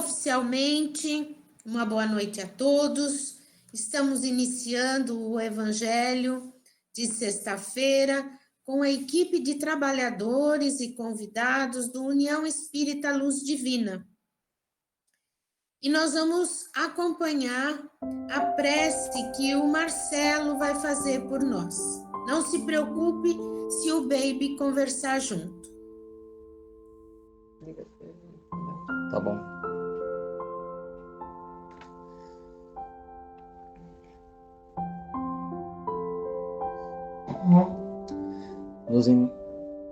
Oficialmente, uma boa noite a todos. Estamos iniciando o Evangelho de sexta-feira com a equipe de trabalhadores e convidados do União Espírita Luz Divina. E nós vamos acompanhar a prece que o Marcelo vai fazer por nós. Não se preocupe se o baby conversar junto. Tá bom.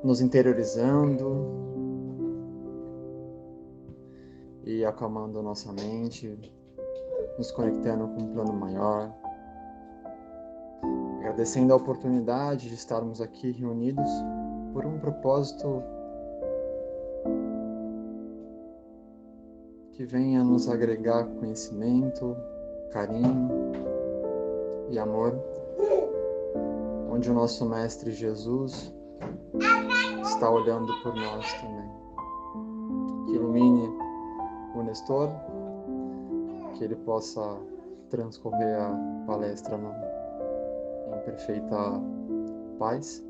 Nos interiorizando e acalmando a nossa mente, nos conectando com um plano maior, agradecendo a oportunidade de estarmos aqui reunidos por um propósito que venha nos agregar conhecimento, carinho e amor, onde o nosso Mestre Jesus está olhando por nós também. Que ilumine o Nestor, que ele possa transcorrer a palestra em perfeita paz,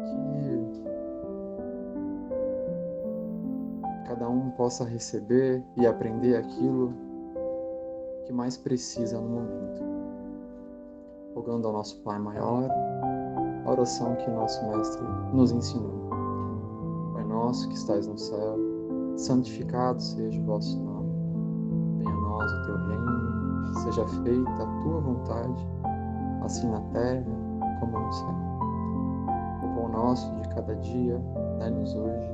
que cada um possa receber e aprender aquilo que mais precisa no momento. Rogando ao nosso Pai Maior, a oração que o nosso Mestre nos ensinou. Pai nosso que estais no céu, santificado seja o vosso nome. Venha a nós o teu reino, seja feita a tua vontade, assim na terra como no céu. O pão nosso de cada dia, dai-nos hoje.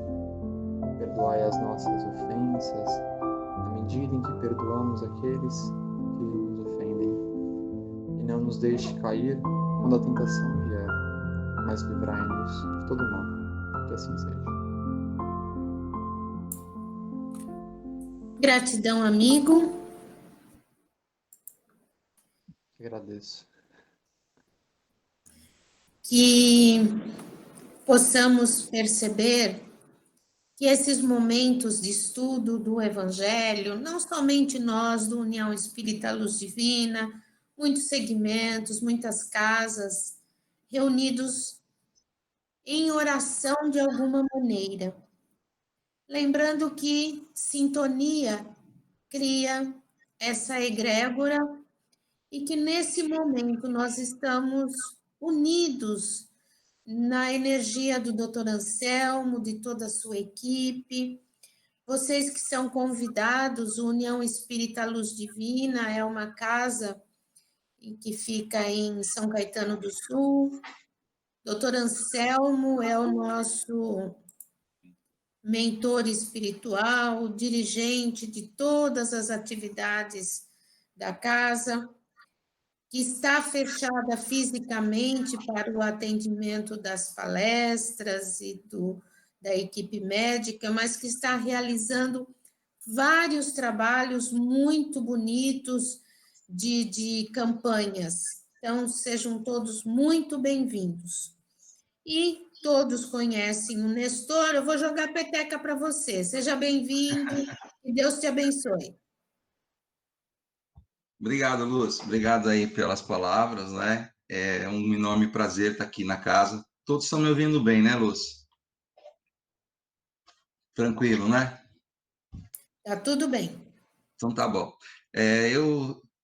Perdoai as nossas ofensas, na medida em que perdoamos aqueles que nos ofendem. E não nos deixe cair quando a tentação vier, mas livrai-nos de todo mal. Que assim seja. Gratidão, amigo. Agradeço. Que possamos perceber que esses momentos de estudo do Evangelho, não somente nós do União Espírita Luz Divina, muitos segmentos, muitas casas, reunidos em oração de alguma maneira. Lembrando que sintonia cria essa egrégora e que nesse momento nós estamos unidos na energia do Dr. Anselmo, de toda a sua equipe. Vocês que são convidados, o União Espírita Luz Divina é uma casa que fica em São Caetano do Sul. Dr. Anselmo é o nosso mentor espiritual, dirigente de todas as atividades da casa, que está fechada fisicamente para o atendimento das palestras e da equipe médica, mas que está realizando vários trabalhos muito bonitos de campanhas. Então, sejam todos muito bem-vindos. E todos conhecem o Nestor, eu vou jogar a peteca para você. Seja bem-vindo e Deus te abençoe. Obrigado, Luz. Obrigado aí pelas palavras, né? É um enorme prazer estar aqui na casa. Todos estão me ouvindo bem, né, Luz? Tranquilo, né? Tá tudo bem. Então tá bom.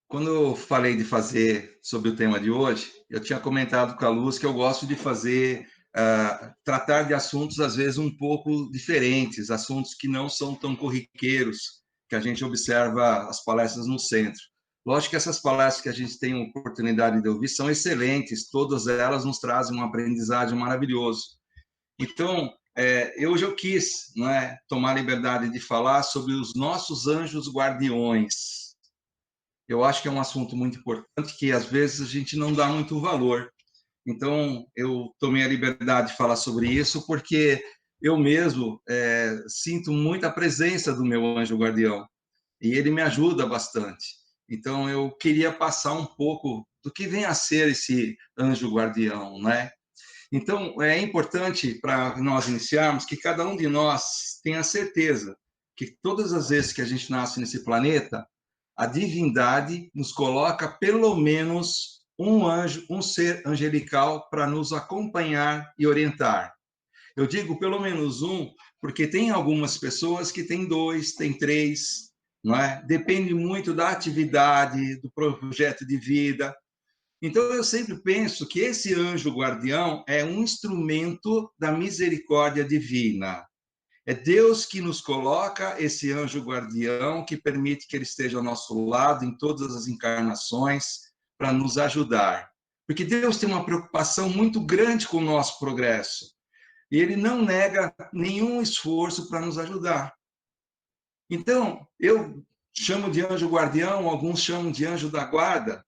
Quando eu falei de fazer sobre o tema de hoje, eu tinha comentado com a Luz que eu gosto de fazer, tratar de assuntos às vezes um pouco diferentes, assuntos que não são tão corriqueiros, que a gente observa as palestras no centro. Lógico que essas palestras que a gente tem a oportunidade de ouvir são excelentes, todas elas nos trazem uma aprendizagem maravilhosa. Então, hoje eu quis, tomar a liberdade de falar sobre os nossos anjos guardiões. Eu acho que é um assunto muito importante que, às vezes, a gente não dá muito valor. Então, eu tomei a liberdade de falar sobre isso porque eu mesmo sinto muita presença do meu anjo guardião e ele me ajuda bastante. Então, eu queria passar um pouco do que vem a ser esse anjo guardião, né? Então, é importante para nós iniciarmos que cada um de nós tenha certeza que todas as vezes que a gente nasce nesse planeta, a divindade nos coloca pelo menos um anjo, um ser angelical para nos acompanhar e orientar. Eu digo pelo menos um, porque tem algumas pessoas que têm 2, têm 3, não é? Depende muito da atividade, do projeto de vida. Então, eu sempre penso que esse anjo guardião é um instrumento da misericórdia divina. É Deus que nos coloca esse anjo guardião, que permite que ele esteja ao nosso lado em todas as encarnações, para nos ajudar. Porque Deus tem uma preocupação muito grande com o nosso progresso. E ele não nega nenhum esforço para nos ajudar. Então, eu chamo de anjo guardião, alguns chamam de anjo da guarda.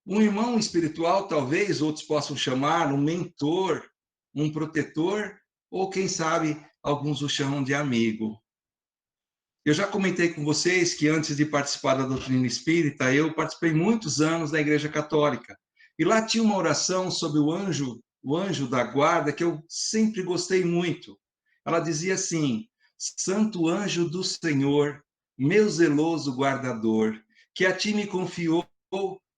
Um irmão espiritual, talvez, outros possam chamar, um mentor, um protetor, ou quem sabe, alguns o chamam de amigo. Eu já comentei com vocês que antes de participar da doutrina espírita, eu participei muitos anos da Igreja Católica. E lá tinha uma oração sobre o anjo da guarda, que eu sempre gostei muito. Ela dizia assim: Santo anjo do Senhor, meu zeloso guardador, que a ti me confiou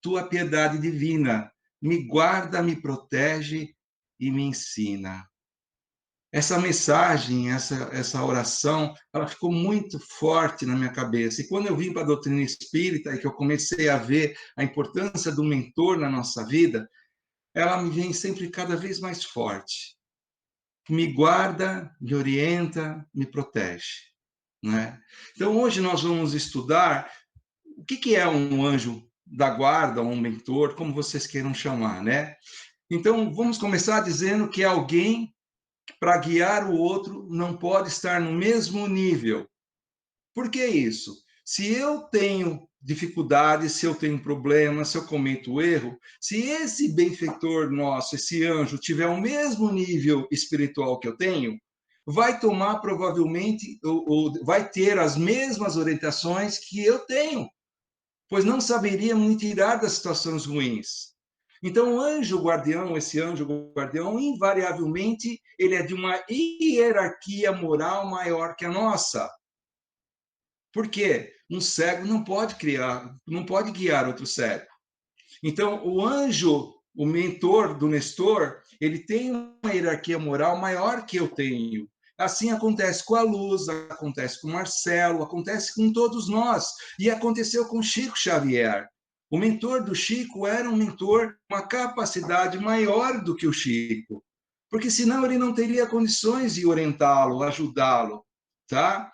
tua piedade divina, me guarda, me protege e me ensina. Essa mensagem, essa oração, ela ficou muito forte na minha cabeça. E quando eu vim para a doutrina espírita e que eu comecei a ver a importância do mentor na nossa vida, ela me vem sempre cada vez mais forte. Me guarda, me orienta, me protege. Né? Então, hoje nós vamos estudar o que é um anjo da guarda, um mentor, como vocês queiram chamar, né? Então, vamos começar dizendo que é alguém para guiar o outro não pode estar no mesmo nível. Por que isso? Se eu tenho dificuldades, se eu tenho problemas, se eu cometo erro, se esse benfeitor nosso, esse anjo, tiver o mesmo nível espiritual que eu tenho, vai tomar provavelmente, ou vai ter as mesmas orientações que eu tenho, pois não saberia me tirar das situações ruins. Então, o anjo guardião, esse anjo guardião, invariavelmente, ele é de uma hierarquia moral maior que a nossa. Por quê? Um cego não pode guiar outro cego. Então, o anjo, o mentor do Nestor, ele tem uma hierarquia moral maior que eu tenho. Assim acontece com a Luz, acontece com o Marcelo, acontece com todos nós. E aconteceu com Chico Xavier. O mentor do Chico era um mentor com uma capacidade maior do que o Chico, porque senão ele não teria condições de orientá-lo, ajudá-lo, tá?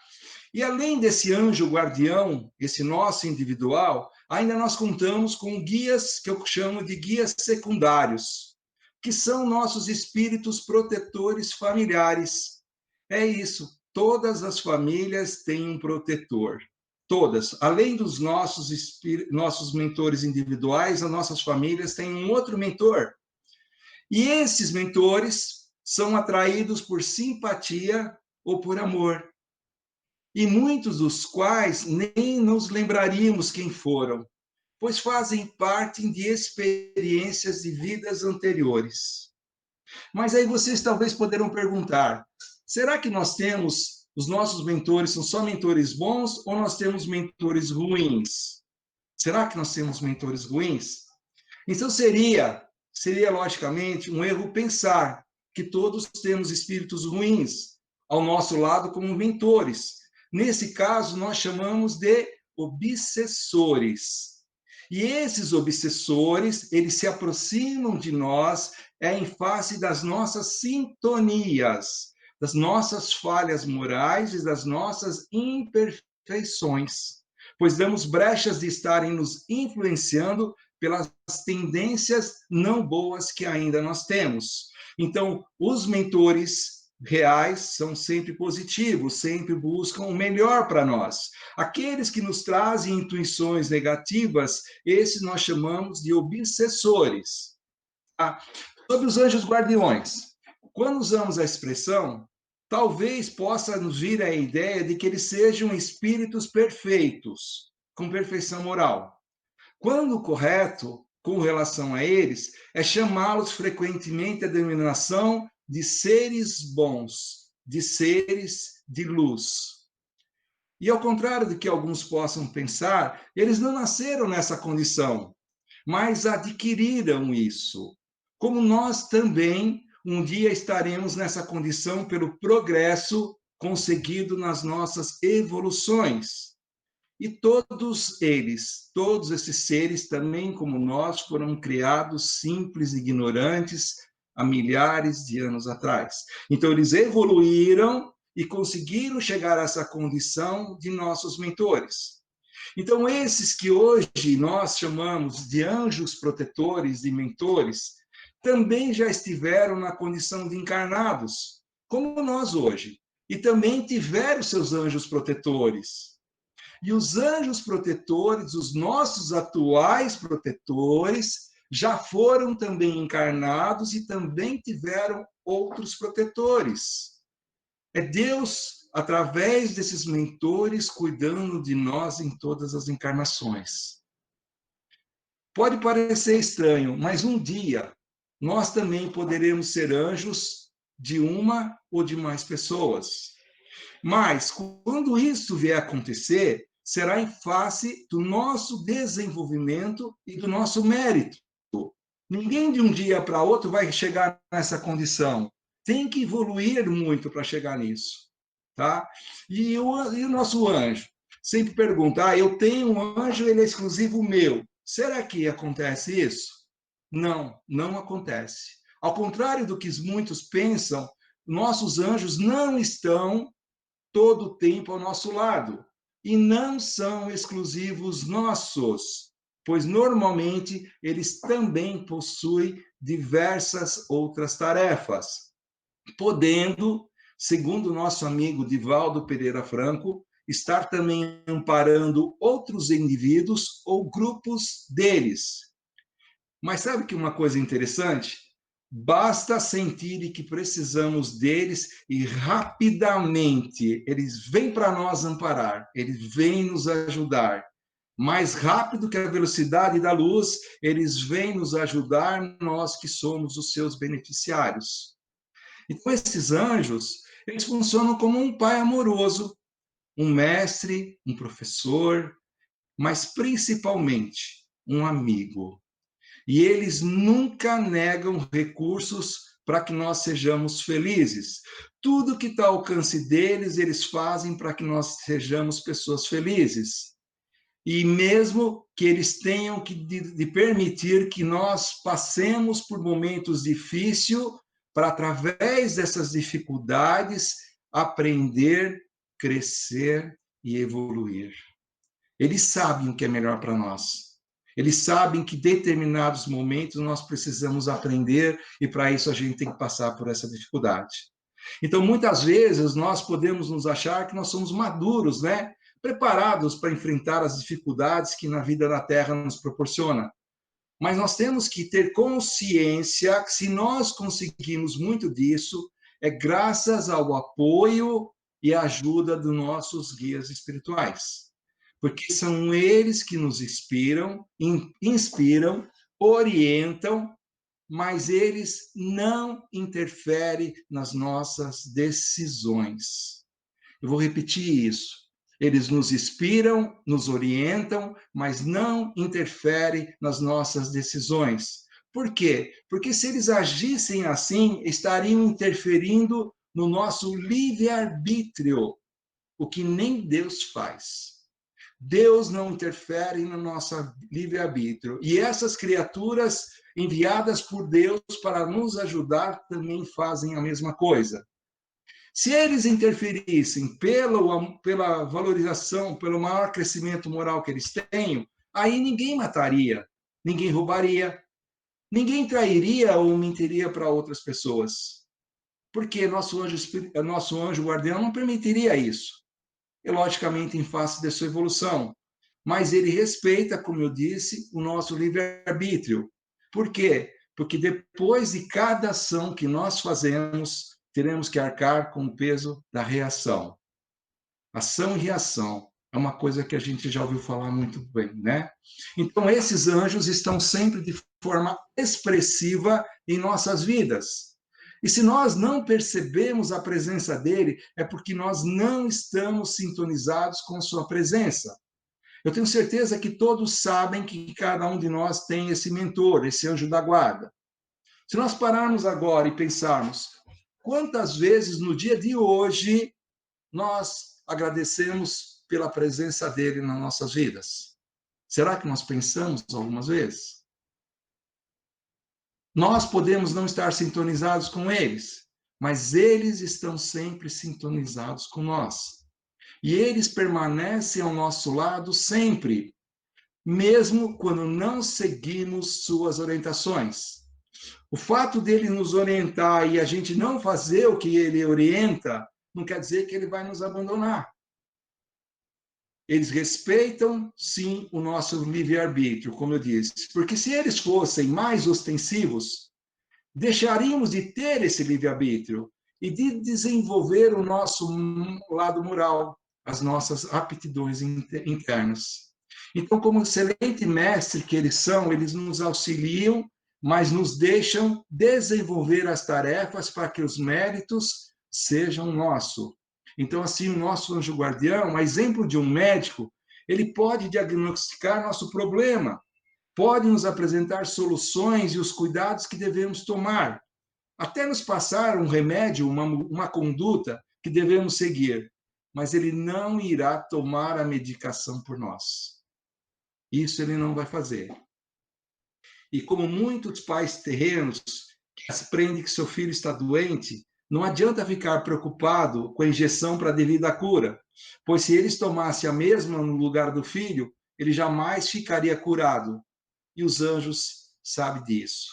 E além desse anjo guardião, esse nosso individual, ainda nós contamos com guias que eu chamo de guias secundários, que são nossos espíritos protetores familiares. É isso, todas as famílias têm um protetor. Todas, além dos nossos mentores individuais, as nossas famílias têm um outro mentor. E esses mentores são atraídos por simpatia ou por amor. E muitos dos quais nem nos lembraríamos quem foram, pois fazem parte de experiências de vidas anteriores. Mas aí vocês talvez poderão perguntar: será que nós temos, os nossos mentores são só mentores bons ou nós temos mentores ruins? Será que nós temos mentores ruins? Então seria logicamente um erro pensar que todos temos espíritos ruins ao nosso lado como mentores. Nesse caso, nós chamamos de obsessores. E esses obsessores, eles se aproximam de nós em face das nossas sintonias, das nossas falhas morais e das nossas imperfeições, pois damos brechas de estarem nos influenciando pelas tendências não boas que ainda nós temos. Então, os mentores reais são sempre positivos, sempre buscam o melhor para nós. Aqueles que nos trazem intuições negativas, esses nós chamamos de obsessores. Ah, sobre os anjos guardiões, quando usamos a expressão, talvez possa nos vir a ideia de que eles sejam espíritos perfeitos, com perfeição moral. Quando o correto, com relação a eles, é chamá-los frequentemente a denominação de seres bons, de seres de luz. E ao contrário do que alguns possam pensar, eles não nasceram nessa condição, mas adquiriram isso. Como nós também um dia estaremos nessa condição pelo progresso conseguido nas nossas evoluções. E todos eles, todos esses seres, também como nós, foram criados simples e ignorantes há milhares de anos atrás. Então, eles evoluíram e conseguiram chegar a essa condição de nossos mentores. Então, esses que hoje nós chamamos de anjos protetores e mentores, também já estiveram na condição de encarnados, como nós hoje, e também tiveram seus anjos protetores. E os anjos protetores, os nossos atuais protetores, já foram também encarnados e também tiveram outros protetores. É Deus, através desses mentores, cuidando de nós em todas as encarnações. Pode parecer estranho, mas um dia nós também poderemos ser anjos de uma ou de mais pessoas. Mas, quando isso vier a acontecer, será em face do nosso desenvolvimento e do nosso mérito. Ninguém de um dia para outro vai chegar nessa condição. Tem que evoluir muito para chegar nisso. Tá? E o nosso anjo? Sempre pergunta, eu tenho um anjo, ele é exclusivo meu. Será que acontece isso? Não, não acontece. Ao contrário do que muitos pensam, nossos anjos não estão todo o tempo ao nosso lado. E não são exclusivos nossos, pois normalmente eles também possuem diversas outras tarefas, podendo, segundo nosso amigo Divaldo Pereira Franco, estar também amparando outros indivíduos ou grupos deles. Mas sabe que uma coisa interessante? Basta sentir que precisamos deles e rapidamente eles vêm para nós amparar, eles vêm nos ajudar. Mais rápido que a velocidade da luz, eles vêm nos ajudar, nós que somos os seus beneficiários. Então, esses anjos, eles funcionam como um pai amoroso, um mestre, um professor, mas principalmente um amigo. E eles nunca negam recursos para que nós sejamos felizes. Tudo que está ao alcance deles, eles fazem para que nós sejamos pessoas felizes. E mesmo que eles tenham que de permitir que nós passemos por momentos difíceis, para através dessas dificuldades aprender, crescer e evoluir. Eles sabem o que é melhor para nós. Eles sabem que em determinados momentos nós precisamos aprender e para isso a gente tem que passar por essa dificuldade. Então, muitas vezes nós podemos nos achar que nós somos maduros, né? Preparados para enfrentar as dificuldades que na vida da Terra nos proporciona. Mas nós temos que ter consciência que se nós conseguimos muito disso, é graças ao apoio e ajuda dos nossos guias espirituais. Porque são eles que nos inspiram, orientam, mas eles não interferem nas nossas decisões. Eu vou repetir isso. Eles nos inspiram, nos orientam, mas não interferem nas nossas decisões. Por quê? Porque se eles agissem assim, estariam interferindo no nosso livre-arbítrio, o que nem Deus faz. Deus não interfere no nosso livre-arbítrio. E essas criaturas enviadas por Deus para nos ajudar também fazem a mesma coisa. Se eles interferissem pela valorização, pelo maior crescimento moral que eles tenham, aí ninguém mataria, ninguém roubaria, ninguém trairia ou mentiria para outras pessoas. Porque nosso anjo guardião não permitiria isso. E, logicamente, em face da sua evolução. Mas ele respeita, como eu disse, o nosso livre-arbítrio. Por quê? Porque depois de cada ação que nós fazemos, teremos que arcar com o peso da reação. Ação e reação é uma coisa que a gente já ouviu falar muito bem, né? Então, esses anjos estão sempre de forma expressiva em nossas vidas. E se nós não percebemos a presença dele, é porque nós não estamos sintonizados com sua presença. Eu tenho certeza que todos sabem que cada um de nós tem esse mentor, esse anjo da guarda. Se nós pararmos agora e pensarmos quantas vezes no dia de hoje nós agradecemos pela presença dele nas nossas vidas? Será que nós pensamos algumas vezes? Nós podemos não estar sintonizados com eles, mas eles estão sempre sintonizados com nós. E eles permanecem ao nosso lado sempre, mesmo quando não seguimos suas orientações. O fato dele nos orientar e a gente não fazer o que ele orienta, não quer dizer que ele vai nos abandonar. Eles respeitam, sim, o nosso livre-arbítrio, como eu disse. Porque se eles fossem mais ostensivos, deixaríamos de ter esse livre-arbítrio e de desenvolver o nosso lado moral, as nossas aptidões internas. Então, como excelente mestre que eles são, eles nos auxiliam, mas nos deixam desenvolver as tarefas para que os méritos sejam nossos. Então, assim, o nosso anjo guardião, a exemplo de um médico, ele pode diagnosticar nosso problema, pode nos apresentar soluções e os cuidados que devemos tomar, até nos passar um remédio, uma conduta que devemos seguir, mas ele não irá tomar a medicação por nós. Isso ele não vai fazer. E como muitos pais terrenos que aprendem que seu filho está doente, não adianta ficar preocupado com a injeção para a devida cura, pois se eles tomassem a mesma no lugar do filho, ele jamais ficaria curado. E os anjos sabem disso.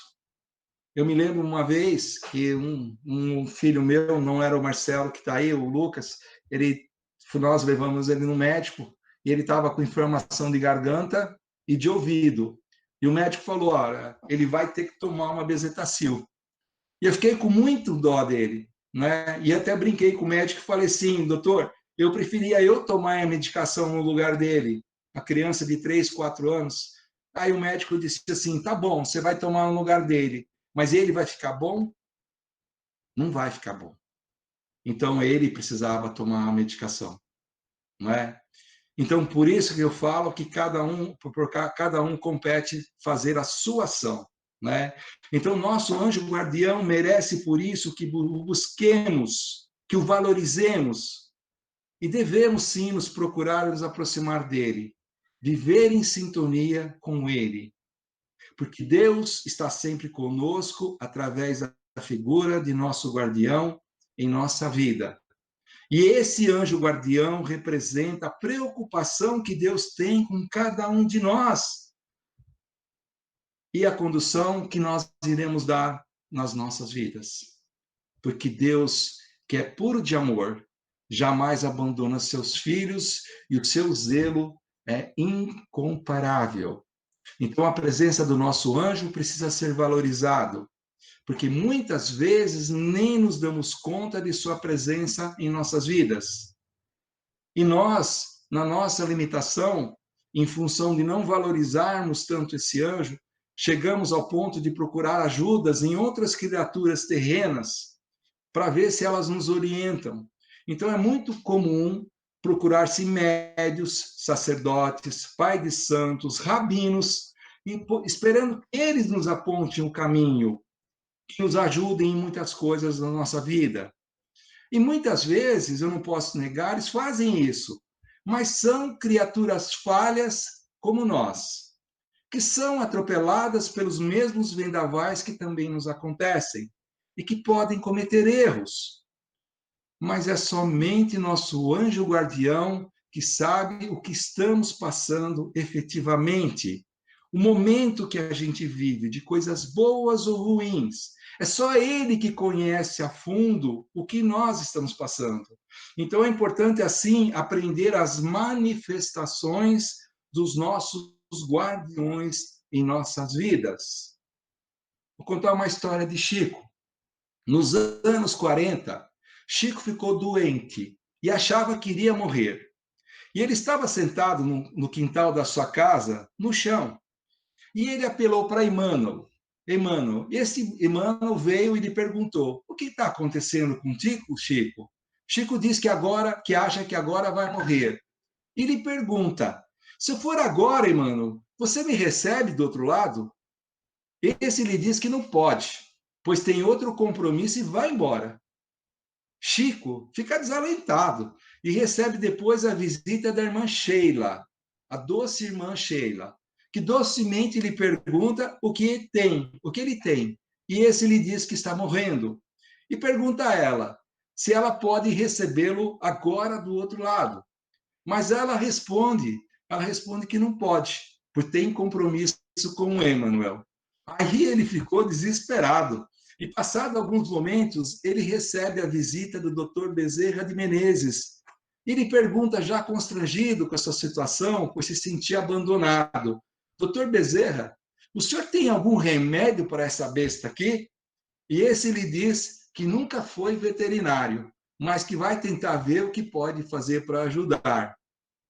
Eu me lembro uma vez que um filho meu, não era o Marcelo que está aí, o Lucas, nós levamos ele no médico e ele estava com inflamação de garganta e de ouvido. E o médico falou, olha, ele vai ter que tomar uma bezetacil. E eu fiquei com muito dó dele, né? E até brinquei com o médico e falei assim, doutor, eu preferia eu tomar a medicação no lugar dele, a criança de 3, 4 anos. Aí o médico disse assim, tá bom, você vai tomar no lugar dele, mas ele vai ficar bom? Não vai ficar bom. Então ele precisava tomar a medicação, não é? Então, por isso que eu falo que cada um compete fazer a sua ação, né? Então, nosso anjo guardião merece por isso que o busquemos, que o valorizemos, e devemos sim nos procurar nos aproximar dele, viver em sintonia com ele, porque Deus está sempre conosco através da figura de nosso guardião em nossa vida. E esse anjo guardião representa a preocupação que Deus tem com cada um de nós e a condução que nós iremos dar nas nossas vidas. Porque Deus, que é puro de amor, jamais abandona seus filhos e o seu zelo é incomparável. Então, a presença do nosso anjo precisa ser valorizado, porque muitas vezes nem nos damos conta de sua presença em nossas vidas. E nós, na nossa limitação, em função de não valorizarmos tanto esse anjo, chegamos ao ponto de procurar ajudas em outras criaturas terrenas para ver se elas nos orientam. Então é muito comum procurar-se médios, sacerdotes, pais de santos, rabinos, esperando que eles nos apontem o caminho, que nos ajudem em muitas coisas da nossa vida. E muitas vezes, eu não posso negar, eles fazem isso, mas são criaturas falhas como nós, que são atropeladas pelos mesmos vendavais que também nos acontecem e que podem cometer erros. Mas é somente nosso anjo guardião que sabe o que estamos passando efetivamente. O momento que a gente vive, de coisas boas ou ruins, é só ele que conhece a fundo o que nós estamos passando. Então é importante, assim, aprender as manifestações dos nossos guardiões em nossas vidas. Vou contar uma história de Chico. Nos anos 40, Chico ficou doente e achava que iria morrer. E ele estava sentado no quintal da sua casa, no chão. E ele apelou para Emmanuel. Emmanuel. Esse Emmanuel veio e lhe perguntou: o que está acontecendo contigo, Chico? Chico diz que agora, que acha que agora vai morrer. E lhe pergunta: se eu for agora, Emmanuel, você me recebe do outro lado? Esse lhe diz que não pode, pois tem outro compromisso e vai embora. Chico fica desalentado e recebe depois a visita da irmã Sheila, a doce irmã Sheila, que docemente lhe pergunta o que tem, o que ele tem. E esse lhe diz que está morrendo. E pergunta a ela se ela pode recebê-lo agora do outro lado. Mas ela responde que não pode, por ter compromisso com o Emmanuel. Aí ele ficou desesperado. E, passado alguns momentos, ele recebe a visita do Dr. Bezerra de Menezes. Ele pergunta, já constrangido com essa situação, por se sentir abandonado: Dr. Bezerra, o senhor tem algum remédio para essa besta aqui? E esse lhe diz que nunca foi veterinário, mas que vai tentar ver o que pode fazer para ajudar.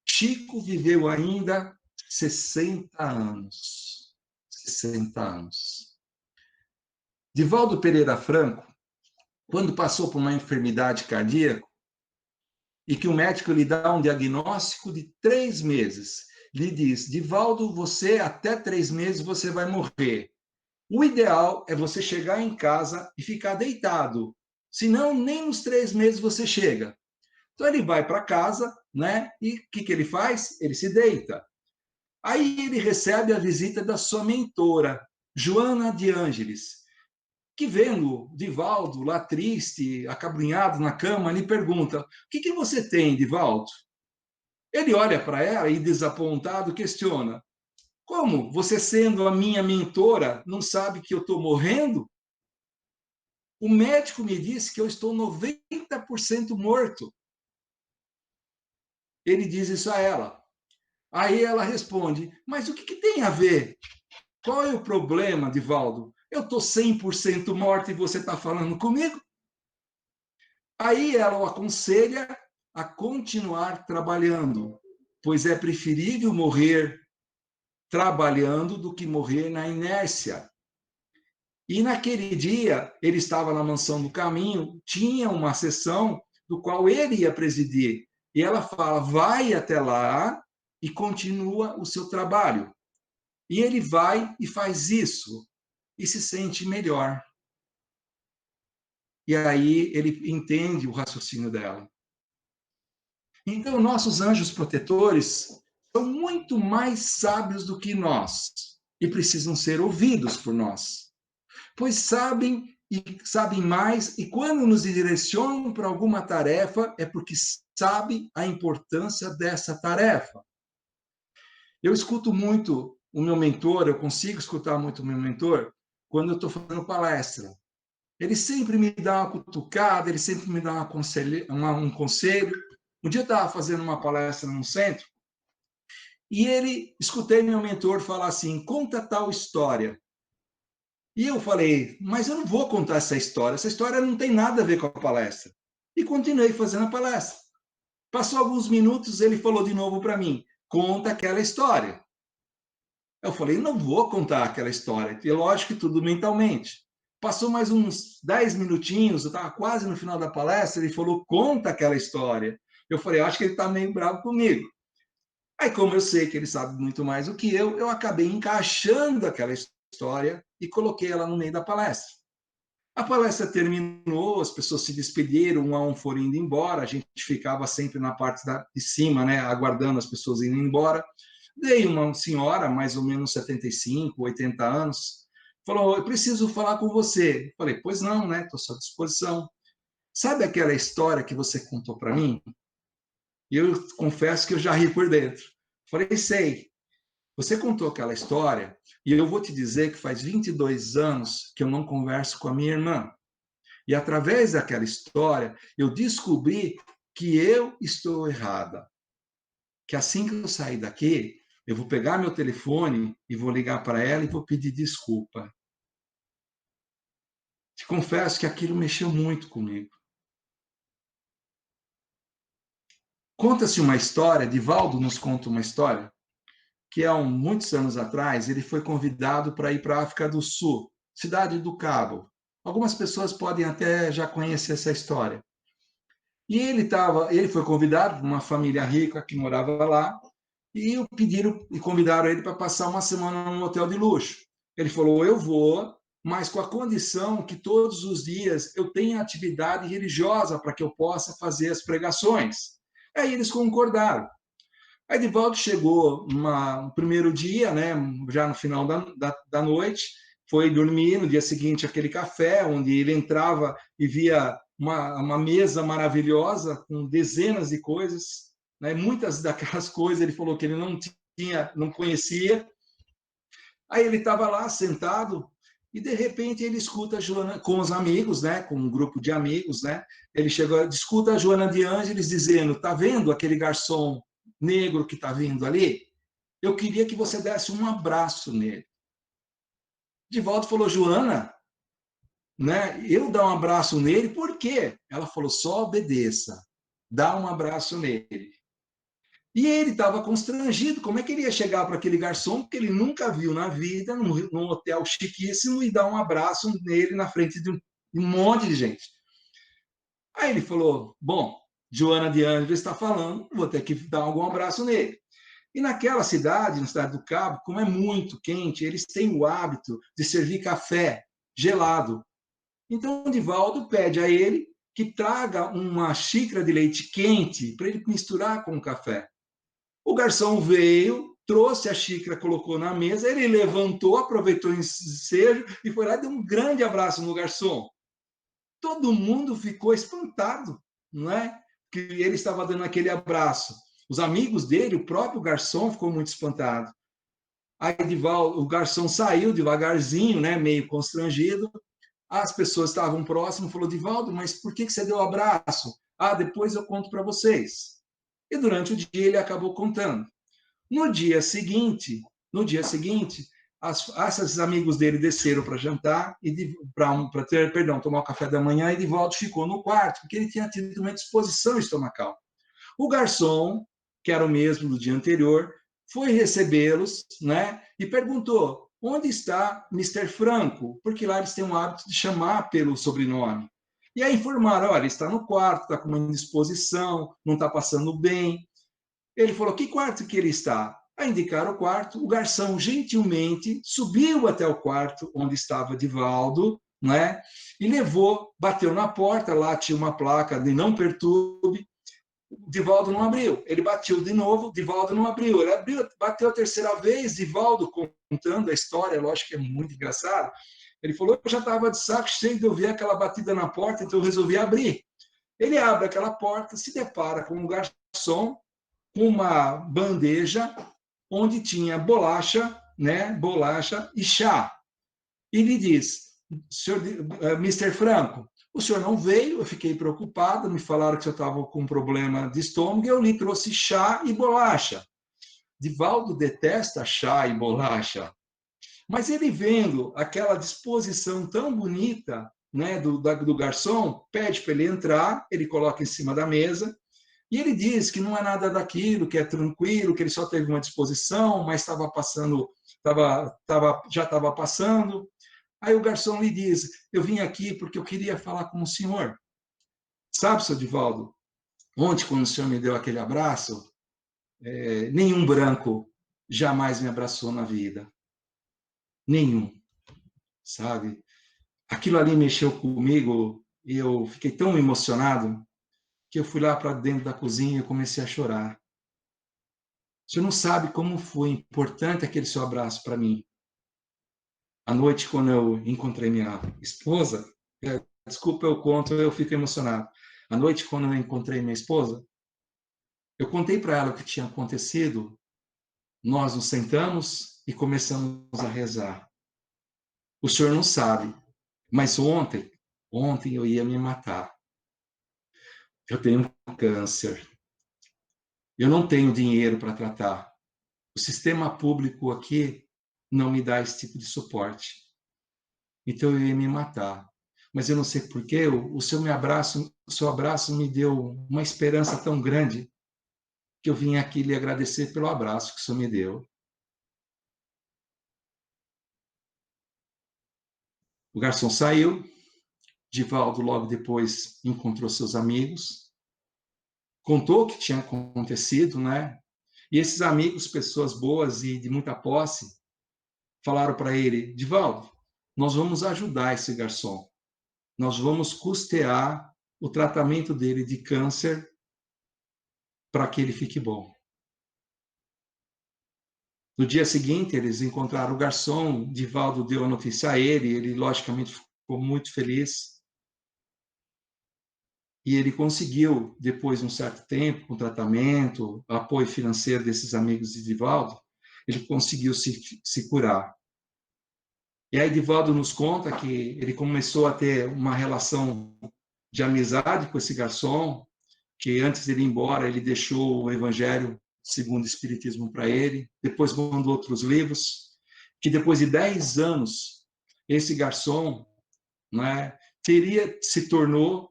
Chico viveu ainda 60 anos. 60 anos. Divaldo Pereira Franco, quando passou por uma enfermidade cardíaca, e que o médico lhe dá um diagnóstico de 3 meses, lhe diz: Divaldo, você até 3 meses você vai morrer. O ideal é você chegar em casa e ficar deitado. Senão, nem nos 3 meses você chega. Então, ele vai para casa, né? E o que ele faz? Ele se deita. Aí ele recebe a visita da sua mentora, Joana de Ângeles, que vendo Divaldo lá triste, acabrunhado na cama, lhe pergunta: o que você tem, Divaldo? Ele olha para ela e, desapontado, questiona: como? Você, sendo a minha mentora, não sabe que eu estou morrendo? O médico me disse que eu estou 90% morto. Ele diz isso a ela. Aí ela responde: mas o que tem a ver? Qual é o problema, Divaldo? Eu estou 100% morta e você está falando comigo? Aí ela o aconselha a continuar trabalhando, pois é preferível morrer trabalhando do que morrer na inércia. E naquele dia, ele estava na Mansão do Caminho, tinha uma sessão do qual ele ia presidir. E ela fala: vai até lá e continua o seu trabalho. E ele vai e faz isso e se sente melhor. E aí ele entende o raciocínio dela. Então, nossos anjos protetores são muito mais sábios do que nós e precisam ser ouvidos por nós, pois sabem mais, e quando nos direcionam para alguma tarefa é porque sabem a importância dessa tarefa. Eu escuto muito o meu mentor, eu consigo escutar muito o meu mentor quando eu estou fazendo palestra. Ele sempre me dá uma cutucada, ele sempre me dá um conselho. Um dia eu estava fazendo uma palestra num centro e escutei meu mentor falar assim: conta tal história. E eu falei: mas eu não vou contar essa história não tem nada a ver com a palestra. E continuei fazendo a palestra. Passou alguns minutos, ele falou de novo para mim: conta aquela história. Eu falei: não vou contar aquela história. E lógico que tudo mentalmente. Passou mais uns 10 minutinhos, eu estava quase no final da palestra, ele falou: conta aquela história. Eu falei: acho que ele está meio bravo comigo. Aí, como eu sei que ele sabe muito mais do que eu acabei encaixando aquela história e coloquei ela no meio da palestra. A palestra terminou, as pessoas se despediram, um a um foram indo embora, a gente ficava sempre na parte de cima, né, aguardando as pessoas indo embora. Veio uma senhora, mais ou menos 75, 80 anos, falou: eu preciso falar com você. Falei: pois não, né, estou à sua disposição. Sabe aquela história que você contou para mim? E eu confesso que eu já ri por dentro. Falei: sei. Você contou aquela história e eu vou te dizer que faz 22 anos que eu não converso com a minha irmã. E através daquela história, eu descobri que eu estou errada. Que assim que eu sair daqui, eu vou pegar meu telefone e vou ligar para ela e vou pedir desculpa. Te confesso que aquilo mexeu muito comigo. Conta-se uma história, Divaldo nos conta uma história, que há muitos anos atrás ele foi convidado para ir para a África do Sul. Cidade do Cabo. Algumas pessoas podem até já conhecer essa história. E ele foi convidado por uma família rica que morava lá, e pediram e convidaram ele para passar uma semana num hotel de luxo. Ele falou: eu vou, mas com a condição que todos os dias eu tenha atividade religiosa para que eu possa fazer as pregações. Aí eles concordaram. Aí Divaldo chegou no primeiro dia, né, já no final da noite, foi dormir. No dia seguinte, aquele café, onde ele entrava e via uma mesa maravilhosa com dezenas de coisas, né, muitas daquelas coisas ele falou que ele não conhecia. Aí ele estava lá sentado e de repente ele escuta a Joana com os amigos, né, com um grupo de amigos, né? Ele chega, escuta a Joana de Ângeles dizendo: "Tá vendo aquele garçom negro que está vindo ali? Eu queria que você desse um abraço nele." Divaldo falou: "Joana, né? Eu dar um abraço nele, por quê?" Ela falou: "Só obedeça, dá um abraço nele." E ele estava constrangido. Como é que ele ia chegar para aquele garçom que ele nunca viu na vida, num hotel chiquíssimo, e dar um abraço nele na frente de um monte de gente? Aí ele falou: "Bom, Joana de Ângeles está falando, vou ter que dar algum abraço nele." E naquela cidade, na cidade do Cabo, como é muito quente, eles têm o hábito de servir café gelado. Então, o Divaldo pede a ele que traga uma xícara de leite quente para ele misturar com o café. O garçom veio, trouxe a xícara, colocou na mesa, ele levantou, aproveitou o ensejo e foi lá e deu um grande abraço no garçom. Todo mundo ficou espantado, não é? Que ele estava dando aquele abraço. Os amigos dele, o próprio garçom, ficou muito espantado. Aí o garçom saiu devagarzinho, né, meio constrangido. As pessoas estavam próximas, falou: "Divaldo, mas por que você deu abraço?" "Ah, depois eu conto para vocês." E durante o dia ele acabou contando. No dia seguinte, esses amigos dele desceram para jantar e para tomar o café da manhã, e Divaldo ficou no quarto porque ele tinha tido uma disposição estomacal. O garçom, que era o mesmo do dia anterior, foi recebê-los, né, e perguntou: "Onde está Mr. Franco?" Porque lá eles têm o hábito de chamar pelo sobrenome. E aí informaram: "Olha, ele está no quarto, está com uma indisposição, não está passando bem." Ele falou: "Que quarto que ele está?" A indicar o quarto, o garçom gentilmente subiu até o quarto onde estava Divaldo, né? E levou, bateu na porta, lá tinha uma placa de "não perturbe." Divaldo não abriu. Ele bateu de novo, Divaldo não abriu. Ele abriu, bateu a terceira vez, Divaldo contando a história, lógico que é muito engraçado. Ele falou: "Eu já estava de saco cheio de ouvir aquela batida na porta, então eu resolvi abrir." Ele abre aquela porta, se depara com um garçom com uma bandeja onde tinha bolacha, né, bolacha e chá. E lhe diz: "Senhor, Mr. Franco, o senhor não veio, eu fiquei preocupado, me falaram que o senhor estava com um problema de estômago, e eu lhe trouxe chá e bolacha." Divaldo detesta chá e bolacha, mas ele vendo aquela disposição tão bonita, né, do garçom, pede para ele entrar, ele coloca em cima da mesa, e ele diz que não é nada daquilo, que é tranquilo, que ele só teve uma disposição, mas estava passando, já estava passando. Aí o garçom lhe diz: "Eu vim aqui porque eu queria falar com o senhor. Sabe, seu Divaldo, ontem, quando o senhor me deu aquele abraço, nenhum branco jamais me abraçou na vida. Nenhum, sabe? Aquilo ali mexeu comigo e eu fiquei tão emocionado que eu fui lá para dentro da cozinha e comecei a chorar. Você não sabe como foi importante aquele seu abraço para mim. À noite, quando eu encontrei minha esposa, desculpa, eu conto, eu fico emocionado. À noite, quando eu encontrei minha esposa, eu contei para ela o que tinha acontecido. Nós nos sentamos e começamos a rezar. O senhor não sabe, mas ontem eu ia me matar. Eu tenho câncer. Eu não tenho dinheiro para tratar. O sistema público aqui não me dá esse tipo de suporte. Então eu ia me matar. Mas eu não sei porquê, o seu abraço me deu uma esperança tão grande que eu vim aqui lhe agradecer pelo abraço que o senhor me deu." O garçom saiu, Divaldo logo depois encontrou seus amigos, contou o que tinha acontecido, né? E esses amigos, pessoas boas e de muita posse, falaram para ele: Divaldo, nós vamos ajudar esse garçom. Nós vamos custear o tratamento dele de câncer para que ele fique bom. No dia seguinte, eles encontraram o garçom, Divaldo deu a notícia a ele logicamente ficou muito feliz. E ele conseguiu, depois de um certo tempo, com tratamento, apoio financeiro desses amigos de Divaldo, ele conseguiu se curar. E aí Divaldo nos conta que ele começou a ter uma relação de amizade com esse garçom, que antes de ir embora, ele deixou o Evangelho segundo o Espiritismo para ele, depois mandou outros livros, que depois de 10 anos, esse garçom, né, se tornou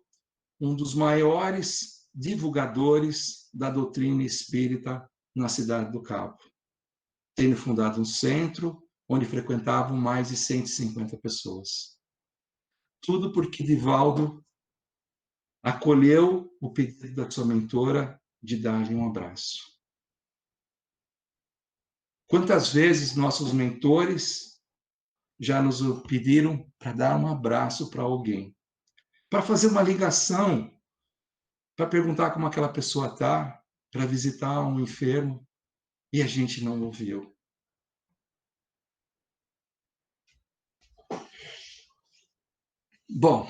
um dos maiores divulgadores da doutrina espírita na cidade do Cabo, tendo fundado um centro onde frequentavam mais de 150 pessoas. Tudo porque Divaldo acolheu o pedido da sua mentora de dar-lhe um abraço. Quantas vezes nossos mentores já nos pediram para dar um abraço para alguém, para fazer uma ligação, para perguntar como aquela pessoa está, para visitar um enfermo, e a gente não ouviu. Bom,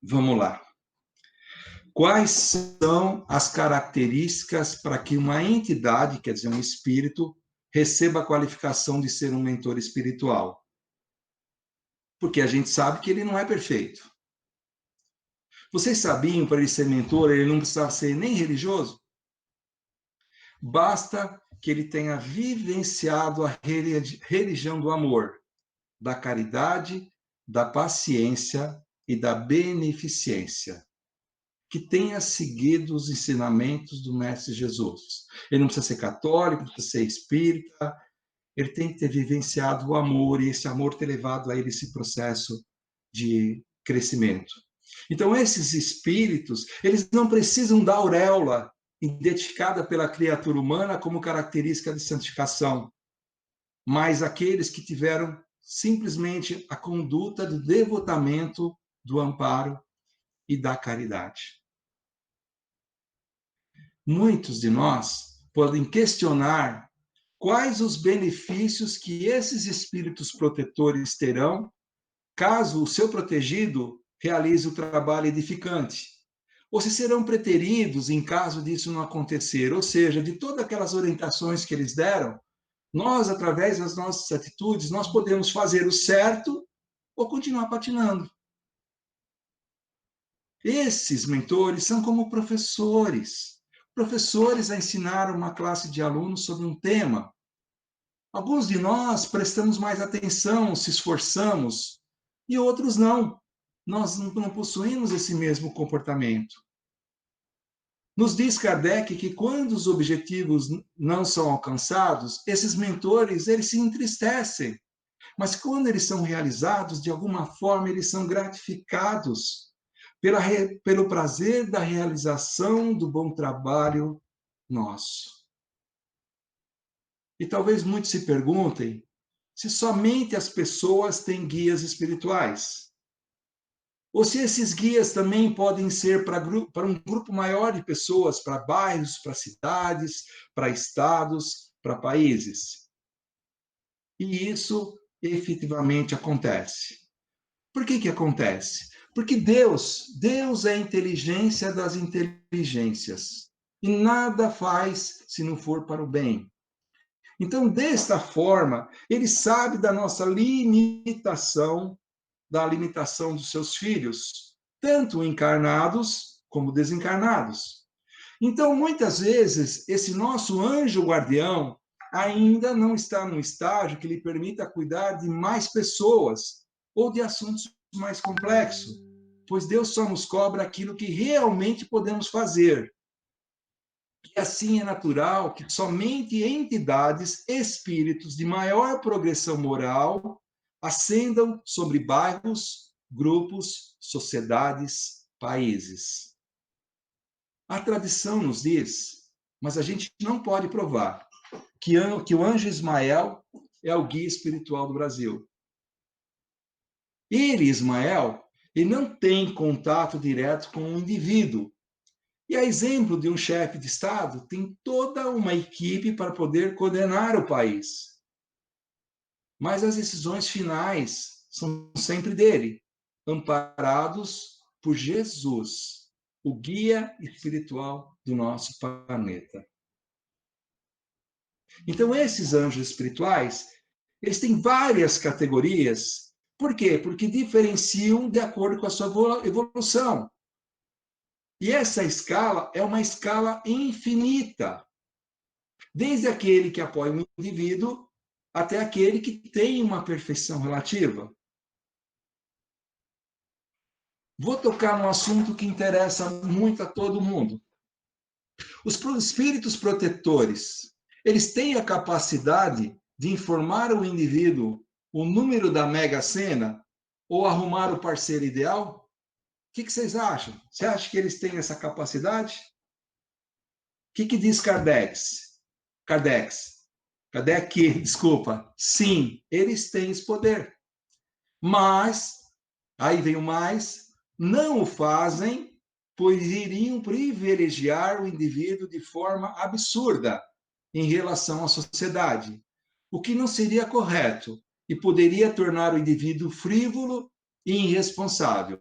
vamos lá. Quais são as características para que uma entidade, quer dizer, um espírito, receba a qualificação de ser um mentor espiritual? Porque a gente sabe que ele não é perfeito. Vocês sabiam, para ele ser mentor, ele não precisava ser nem religioso? Basta que ele tenha vivenciado a religião do amor, da caridade, da paciência e da beneficência, que tenha seguido os ensinamentos do Mestre Jesus. Ele não precisa ser católico, não precisa ser espírita, ele tem que ter vivenciado o amor e esse amor ter levado a ele esse processo de crescimento. Então, esses espíritos, eles não precisam da auréola identificada pela criatura humana como característica de santificação, mas aqueles que tiveram simplesmente a conduta do devotamento, do amparo e da caridade. Muitos de nós podem questionar quais os benefícios que esses espíritos protetores terão caso o seu protegido realize o trabalho edificante, ou se serão preteridos em caso disso não acontecer, ou seja, de todas aquelas orientações que eles deram, nós, através das nossas atitudes, nós podemos fazer o certo ou continuar patinando. Esses mentores são como professores a ensinar uma classe de alunos sobre um tema. Alguns de nós prestamos mais atenção, se esforçamos, e outros não. Nós não possuímos esse mesmo comportamento. Nos diz Kardec que quando os objetivos não são alcançados, esses mentores, eles se entristecem. Mas quando eles são realizados, de alguma forma, eles são gratificados pelo prazer da realização do bom trabalho nosso. E talvez muitos se perguntem se somente as pessoas têm guias espirituais. Ou se esses guias também podem ser para um grupo maior de pessoas, para bairros, para cidades, para estados, para países. E isso efetivamente acontece. Por que acontece? Porque Deus é a inteligência das inteligências. E nada faz se não for para o bem. Então, desta forma, ele sabe da nossa limitação, da limitação dos seus filhos, tanto encarnados como desencarnados. Então, muitas vezes, esse nosso anjo guardião ainda não está num estágio que lhe permita cuidar de mais pessoas ou de assuntos mais complexos, pois Deus só nos cobra aquilo que realmente podemos fazer. E assim é natural que somente entidades, espíritos de maior progressão moral, ascendam sobre bairros, grupos, sociedades, países. A tradição nos diz, mas a gente não pode provar, que o anjo Ismael é o guia espiritual do Brasil. Ele, Ismael, ele não tem contato direto com o indivíduo. E a exemplo de um chefe de Estado, tem toda uma equipe para poder coordenar o país. Mas as decisões finais são sempre dele, amparados por Jesus, o guia espiritual do nosso planeta. Então, esses anjos espirituais, eles têm várias categorias. Por quê? Porque diferenciam de acordo com a sua evolução. E essa escala é uma escala infinita. Desde aquele que apoia o indivíduo até aquele que tem uma perfeição relativa. Vou tocar num assunto que interessa muito a todo mundo. Os espíritos protetores, eles têm a capacidade de informar o indivíduo o número da Mega Sena ou arrumar o parceiro ideal? O que vocês acham? Você acha que eles têm essa capacidade? O que diz Kardec? Kardec, desculpa. Sim, eles têm esse poder. Mas, aí vem o mais, não o fazem, pois iriam privilegiar o indivíduo de forma absurda em relação à sociedade, o que não seria correto e poderia tornar o indivíduo frívolo e irresponsável.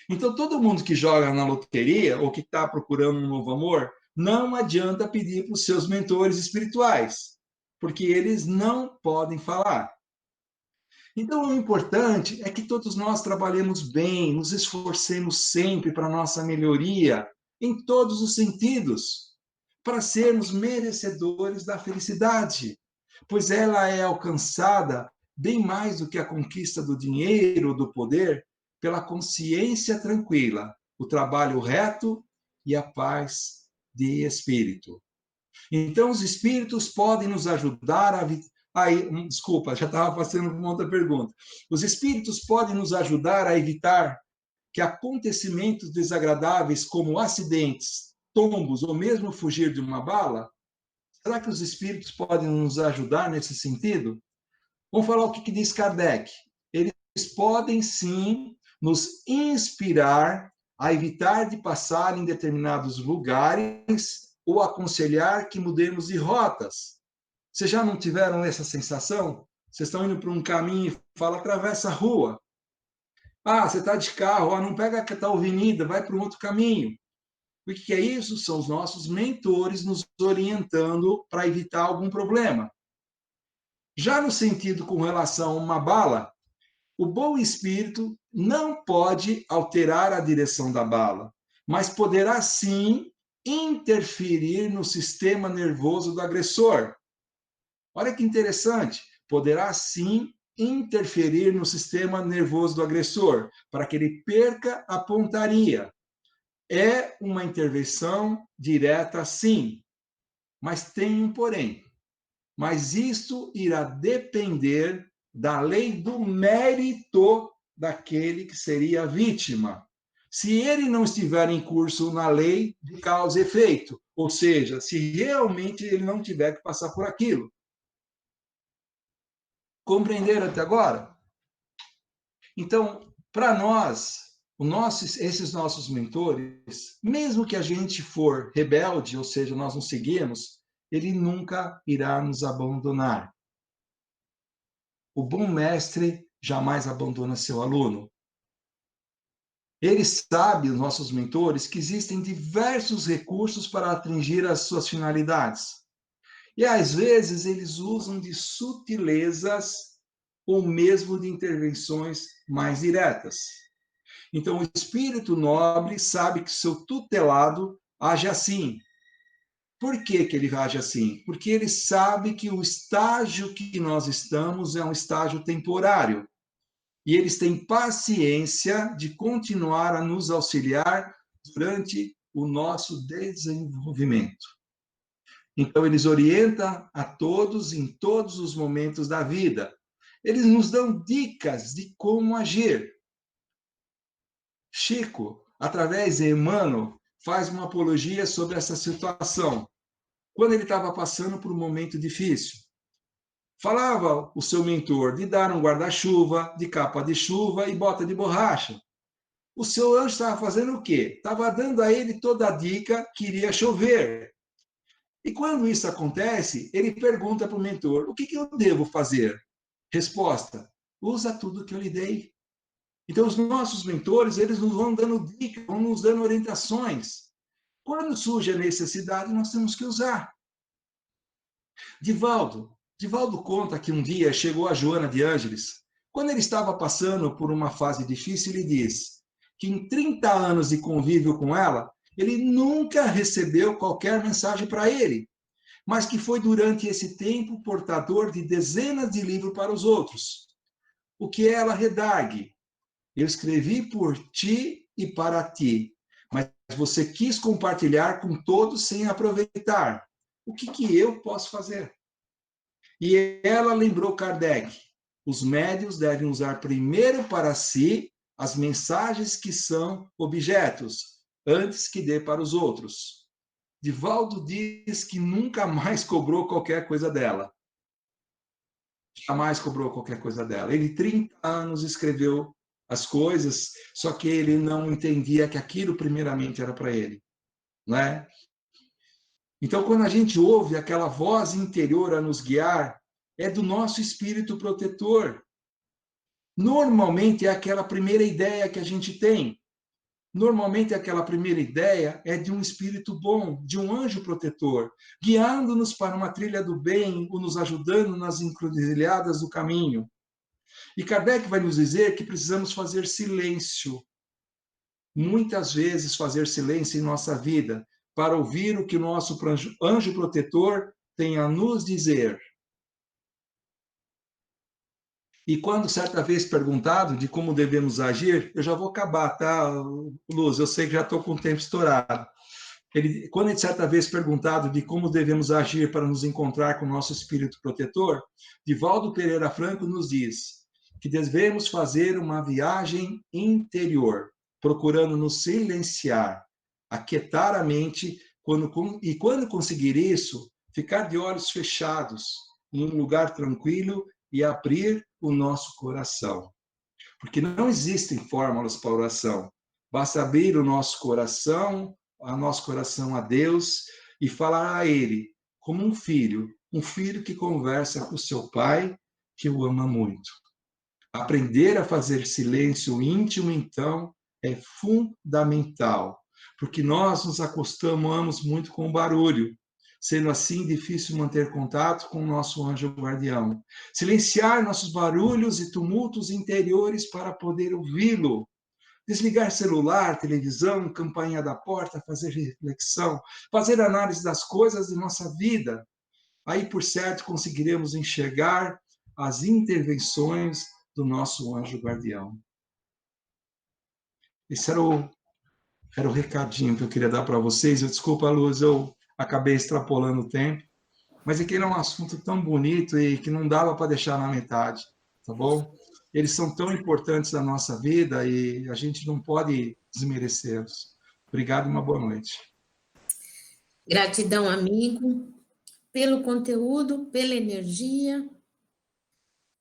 Então, todo mundo que joga na loteria ou que está procurando um novo amor, não adianta pedir para os seus mentores espirituais, porque eles não podem falar. Então, o importante é que todos nós trabalhemos bem, nos esforcemos sempre para a nossa melhoria, em todos os sentidos, para sermos merecedores da felicidade, pois ela é alcançada bem mais do que a conquista do dinheiro ou do poder, pela consciência tranquila, o trabalho reto e a paz de espírito. Então, os espíritos podem nos ajudar a... desculpa, já estava passando por uma outra pergunta. Os espíritos podem nos ajudar a evitar que acontecimentos desagradáveis, como acidentes, tombos ou mesmo fugir de uma bala? Será que os espíritos podem nos ajudar nesse sentido? Vamos falar o que diz Kardec. Eles podem, sim, nos inspirar a evitar de passar em determinados lugares ou aconselhar que mudemos de rotas. Vocês já não tiveram essa sensação? Vocês estão indo para um caminho e fala, atravessa a rua. Ah, você está de carro, não pega a tal avenida, vai para um outro caminho. O que é isso? São os nossos mentores nos orientando para evitar algum problema. Já no sentido com relação a uma bala, o bom espírito não pode alterar a direção da bala, mas poderá sim interferir no sistema nervoso do agressor. Olha que interessante, poderá sim interferir no sistema nervoso do agressor, para que ele perca a pontaria. É uma intervenção direta, sim, mas tem um porém. Mas isto irá depender da lei do mérito daquele que seria a vítima. Se ele não estiver em curso na lei de causa e efeito, ou seja, se realmente ele não tiver que passar por aquilo. Compreenderam até agora? Então, para nós, esses nossos mentores, mesmo que a gente for rebelde, ou seja, nós não seguimos, ele nunca irá nos abandonar. O bom mestre jamais abandona seu aluno. Ele sabe, os nossos mentores, que existem diversos recursos para atingir as suas finalidades. E, às vezes, eles usam de sutilezas ou mesmo de intervenções mais diretas. Então, o espírito nobre sabe que seu tutelado age assim. Por que ele age assim? Porque ele sabe que o estágio que nós estamos é um estágio temporário. E eles têm paciência de continuar a nos auxiliar durante o nosso desenvolvimento. Então, eles orientam a todos em todos os momentos da vida. eles nos dão dicas de como agir. Chico, através de Emmanuel, faz uma apologia sobre essa situação. Quando ele estava passando por um momento difícil, falava o seu mentor de dar um guarda-chuva, de capa de chuva e bota de borracha. O seu anjo estava fazendo o quê? Estava dando a ele toda a dica que iria chover. E quando isso acontece, ele pergunta para o mentor, o que eu devo fazer? Resposta, usa tudo que eu lhe dei. Então, os nossos mentores, eles nos vão dando dicas, vão nos dando orientações. Quando surge a necessidade, nós temos que usar. Divaldo conta que um dia chegou a Joana de Ângeles. Quando ele estava passando por uma fase difícil, ele diz que em 30 anos de convívio com ela, ele nunca recebeu qualquer mensagem para ele, mas que foi durante esse tempo portador de dezenas de livros para os outros. O que ela redargue? Eu escrevi por ti e para ti, mas você quis compartilhar com todos sem aproveitar. O que eu posso fazer? E ela lembrou Kardec, os médiuns devem usar primeiro para si as mensagens que são objetos, antes que dê para os outros. Divaldo diz que nunca mais cobrou qualquer coisa dela. Jamais cobrou qualquer coisa dela. Ele, 30 anos, escreveu as coisas, só que ele não entendia que aquilo primeiramente era para ele, não é? Então, quando a gente ouve aquela voz interior a nos guiar, é do nosso espírito protetor. Normalmente é aquela primeira ideia que a gente tem. Normalmente aquela primeira ideia é de um espírito bom, de um anjo protetor, guiando-nos para uma trilha do bem, ou nos ajudando nas encruzilhadas do caminho. E Kardec vai nos dizer que precisamos fazer silêncio. Muitas vezes fazer silêncio em nossa vida, para ouvir o que o nosso anjo protetor tem a nos dizer. E quando certa vez perguntado de como devemos agir, eu já vou acabar, tá, Luz? Eu sei que já estou com o tempo estourado. Quando ele certa vez perguntado de como devemos agir para nos encontrar com o nosso espírito protetor, Divaldo Pereira Franco nos diz que devemos fazer uma viagem interior, procurando nos silenciar, aquietar a mente, e quando conseguir isso, ficar de olhos fechados, em um lugar tranquilo e abrir o nosso coração. Porque não existem fórmulas para oração. Basta abrir o nosso coração a Deus e falar a Ele como um filho que conversa com o seu pai, que o ama muito. Aprender a fazer silêncio íntimo, então, é fundamental, porque nós nos acostumamos muito com o barulho, sendo assim difícil manter contato com o nosso anjo guardião. Silenciar nossos barulhos e tumultos interiores para poder ouvi-lo. Desligar celular, televisão, campainha da porta, fazer reflexão, fazer análise das coisas de nossa vida. Aí, por certo, conseguiremos enxergar as intervenções do nosso anjo guardião. Esse era o recadinho que eu queria dar para vocês. Desculpa, Luz, eu acabei extrapolando o tempo, mas aquele é um assunto tão bonito e que não dava para deixar na metade, tá bom? Eles são tão importantes na nossa vida e a gente não pode desmerecê-los. Obrigado e uma boa noite. Gratidão, amigo, pelo conteúdo, pela energia,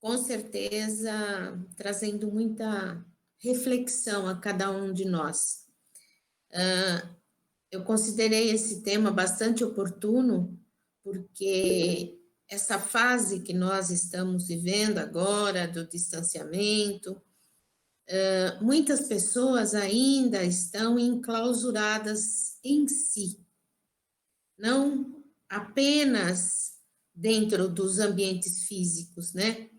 com certeza trazendo muita reflexão a cada um de nós. Eu considerei esse tema bastante oportuno, porque essa fase que nós estamos vivendo agora, do distanciamento, muitas pessoas ainda estão enclausuradas em si, não apenas dentro dos ambientes físicos, né?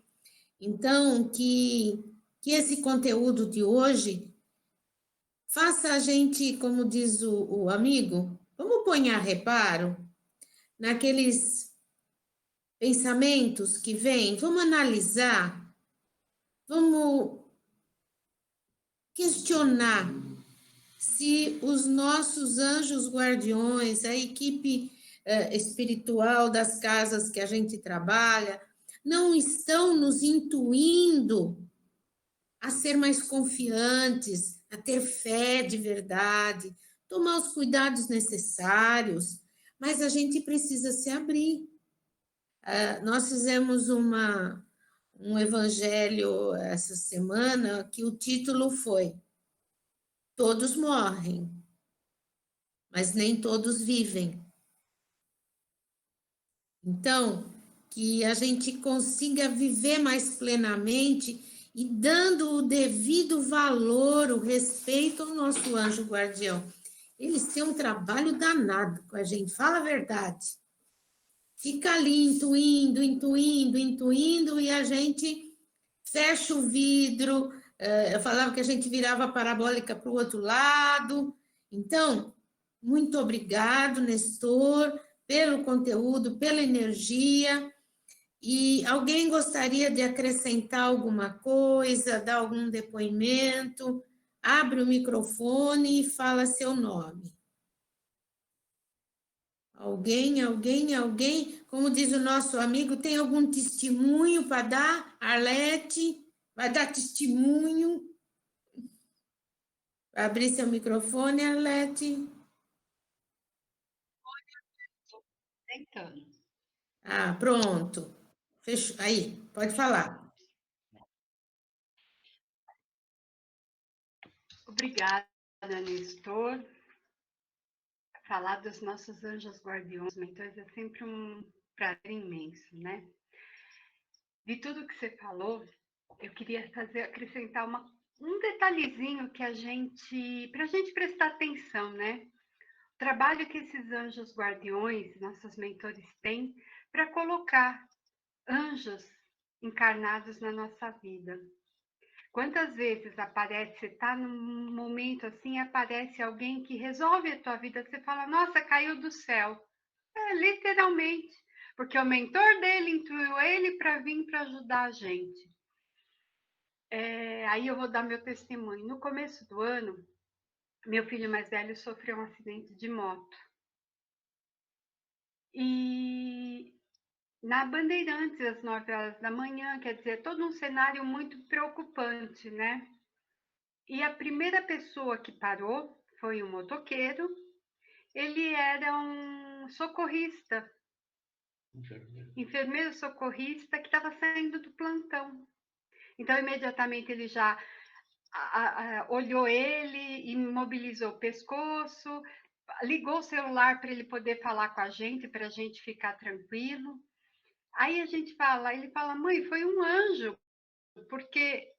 Então, que esse conteúdo de hoje faça a gente, como diz o amigo, vamos pôr a reparo naqueles pensamentos que vêm, vamos analisar, vamos questionar se os nossos anjos guardiões, a equipe espiritual das casas que a gente trabalha, não estão nos intuindo a ser mais confiantes, a ter fé de verdade, tomar os cuidados necessários, mas a gente precisa se abrir. Nós fizemos um evangelho essa semana que o título foi Todos morrem, mas nem todos vivem. Então, que a gente consiga viver mais plenamente e dando o devido valor, o respeito ao nosso anjo guardião. Eles têm um trabalho danado com a gente, fala a verdade. Fica ali intuindo, intuindo, intuindo, e a gente fecha o vidro. Eu falava que a gente virava a parabólica para o outro lado. Então, muito obrigado, Nestor, pelo conteúdo, pela energia. E alguém gostaria de acrescentar alguma coisa, dar algum depoimento? Abre o microfone e fala seu nome. Alguém? Como diz o nosso amigo, tem algum testemunho para dar? Arlete, vai dar testemunho? Abrir seu microfone, Arlete. Tentando. Pronto. Fechou. Aí, pode falar. Obrigada, Nestor. Falar dos nossos anjos guardiões, mentores, é sempre um prazer imenso, né? De tudo que você falou, eu queria acrescentar um detalhezinho que para a gente prestar atenção, né? O trabalho que esses anjos guardiões, nossos mentores, têm para colocar anjos encarnados na nossa vida. Quantas vezes aparece, tá num momento assim, aparece alguém que resolve a tua vida, você fala, nossa, caiu do céu. Literalmente, porque o mentor dele intuiu ele para vir para ajudar a gente. Aí eu vou dar meu testemunho. No começo do ano, meu filho mais velho sofreu um acidente de moto. E na Bandeirantes, às 9 horas da manhã, quer dizer, todo um cenário muito preocupante, né? E a primeira pessoa que parou foi um motoqueiro. Ele era um socorrista, enfermeiro socorrista que estava saindo do plantão. Então, imediatamente ele já olhou ele, imobilizou o pescoço, ligou o celular para ele poder falar com a gente, para a gente ficar tranquilo. Aí ele fala, mãe, foi um anjo, porque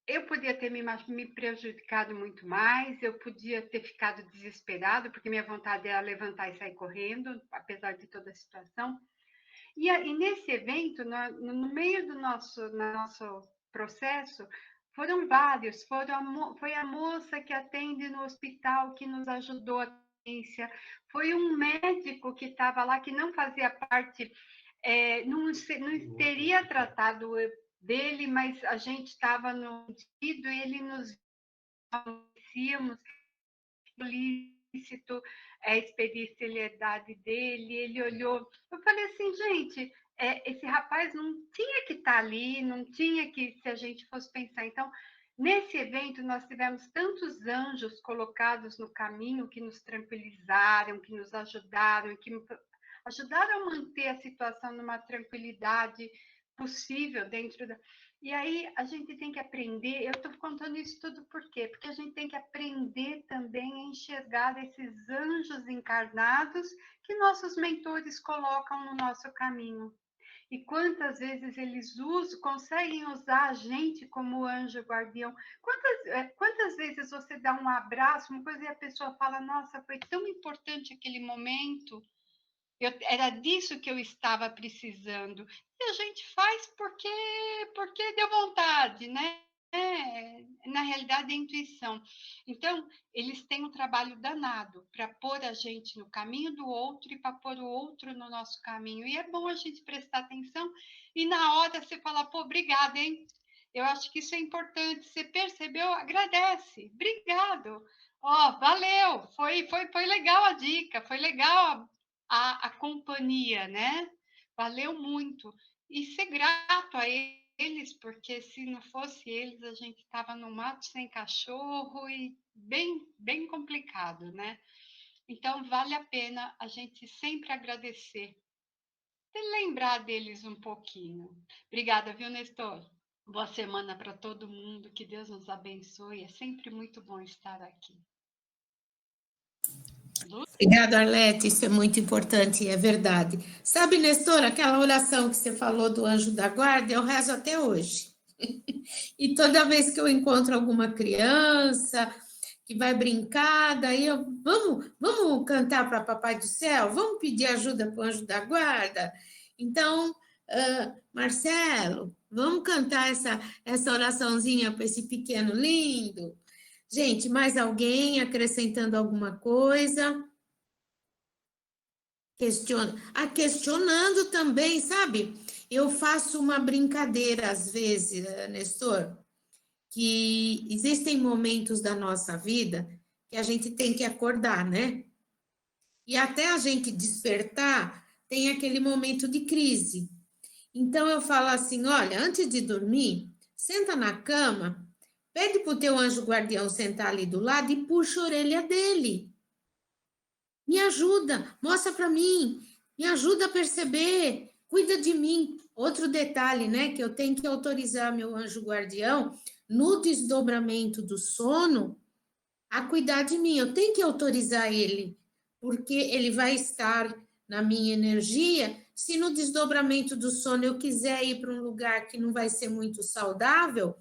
eu podia ter me prejudicado muito mais, eu podia ter ficado desesperado, porque minha vontade era levantar e sair correndo, apesar de toda a situação. E nesse evento, no meio do nosso processo, foram vários. Foi a moça que atende no hospital que nos ajudou a ciência, foi um médico que estava lá, que não fazia parte, não teria tratado dele, mas a gente estava no pedido e ele nos conhecíamos, lícito, expedir seriedade dele, ele olhou. Eu falei assim, gente, esse rapaz não tinha que estar ali, não tinha que, se a gente fosse pensar. Então, nesse evento, nós tivemos tantos anjos colocados no caminho que nos tranquilizaram, que nos ajudaram, que ajudaram a manter a situação numa tranquilidade possível dentro da... E aí a gente tem que aprender, eu estou contando isso tudo por quê? Porque a gente tem que aprender também a enxergar esses anjos encarnados que nossos mentores colocam no nosso caminho. E quantas vezes eles conseguem usar a gente como anjo guardião. Quantas vezes você dá um abraço, uma coisa, e a pessoa fala, nossa, foi tão importante aquele momento, era disso que eu estava precisando. E a gente faz porque deu vontade, né? Na realidade, é intuição. Então, eles têm um trabalho danado para pôr a gente no caminho do outro e para pôr o outro no nosso caminho. E é bom a gente prestar atenção e na hora você fala, pô, obrigada, hein? Eu acho que isso é importante. Você percebeu? Agradece. Obrigado. Ó, valeu. Foi legal a dica, foi legal a companhia, né? Valeu muito. e ser grato a eles, porque se não fosse eles, a gente estava no mato sem cachorro e bem complicado, né? Então, vale a pena a gente sempre agradecer e lembrar deles um pouquinho. Obrigada, viu, Nestor? Boa semana para todo mundo, que Deus nos abençoe. É sempre muito bom estar aqui. Obrigada, Arlete, isso é muito importante, é verdade. Sabe, Nestor, aquela oração que você falou do anjo da guarda, eu rezo até hoje. E toda vez que eu encontro alguma criança que vai brincar, daí eu, vamos cantar para Papai do Céu? Vamos pedir ajuda para o anjo da guarda? Então, Marcelo, vamos cantar essa oraçãozinha para esse pequeno lindo? Gente, mais alguém acrescentando alguma coisa? Questionando também, sabe? Eu faço uma brincadeira às vezes, Nestor, que existem momentos da nossa vida que a gente tem que acordar, né? E até a gente despertar, tem aquele momento de crise. Então eu falo assim, olha, antes de dormir, senta na cama, pede para o teu anjo guardião sentar ali do lado e puxa a orelha dele. Me ajuda, mostra para mim, me ajuda a perceber, cuida de mim. Outro detalhe, né, que eu tenho que autorizar meu anjo guardião no desdobramento do sono a cuidar de mim. Eu tenho que autorizar ele, porque ele vai estar na minha energia. Se no desdobramento do sono eu quiser ir para um lugar que não vai ser muito saudável,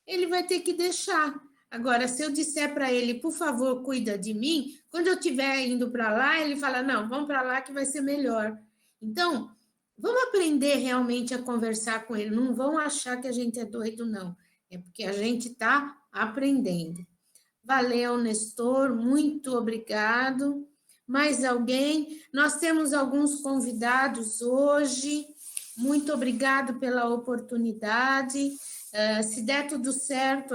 ele vai ter que deixar. Agora, se eu disser para ele, por favor, cuida de mim, quando eu estiver indo para lá, ele fala, não, vamos para lá que vai ser melhor. Então, vamos aprender realmente a conversar com ele. Não vão achar que a gente é doido, não. É porque a gente está aprendendo. Valeu, Nestor, muito obrigado. Mais alguém? Nós temos alguns convidados hoje. Muito obrigado pela oportunidade. Se der tudo certo,